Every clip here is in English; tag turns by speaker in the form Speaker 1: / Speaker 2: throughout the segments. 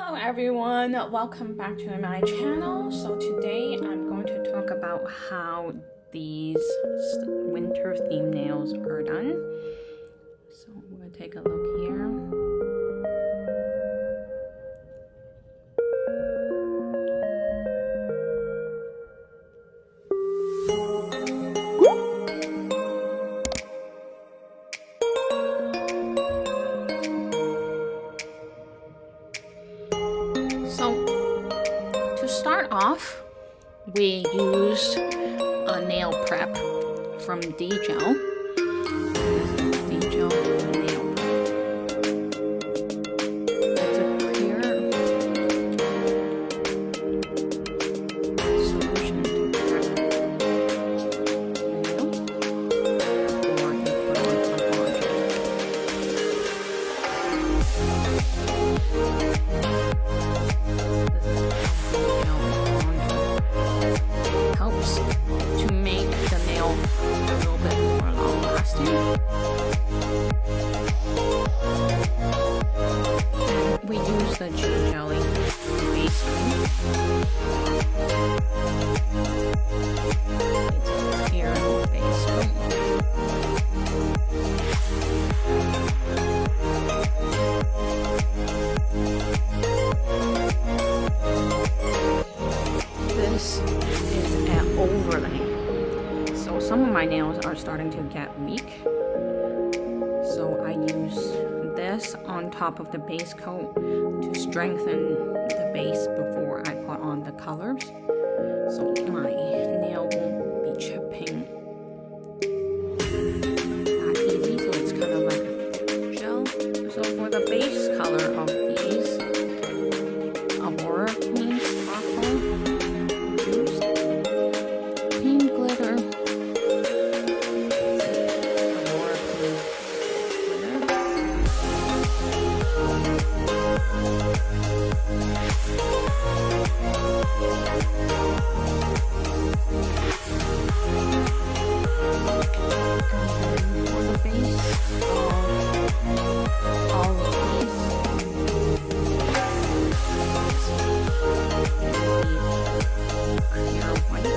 Speaker 1: Hello everyone, welcome back to my channel. So today I'm going to talk about how these winter theme nails are done. So we're going to take a look here. So to start off, we used a nail prep from D-Gel. D-Gel nail prep. It's a clear solution to prep nail, or you put on a bond. Helps to make the nail a little bit more long lasting. We use the Jin jelly base coat. It's a clear base coat. This is an overlay. So some of my nails are starting to get weak. So I use this on top of the base coat to strengthen the base before I put on the colors. So my nail won't be chipping that easy. So it's kind of like gel. So for the base color of these, Aurora Queen sparkle. Pink glitter. Aurora Queen glitter. And for the base of all of these, clear white.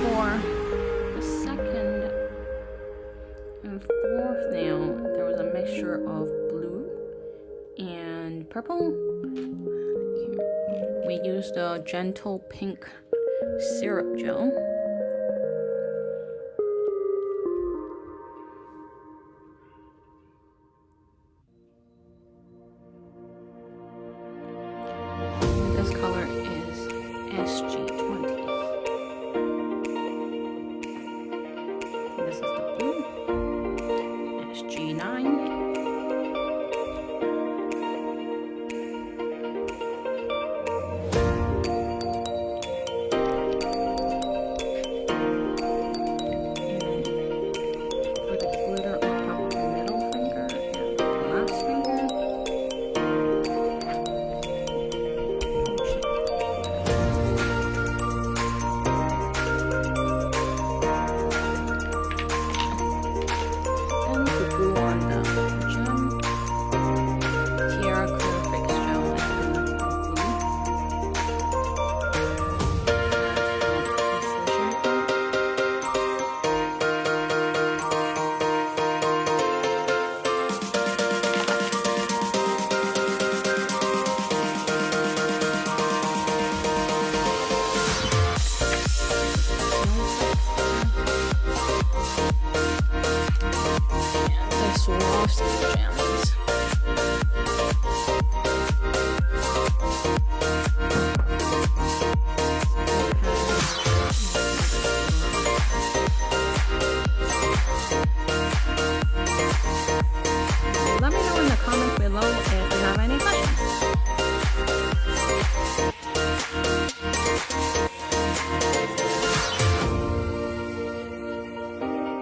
Speaker 1: For the second and fourth nail, there was a mixture of blue and purple. We used a gentle pink syrup gel. This color is SG20.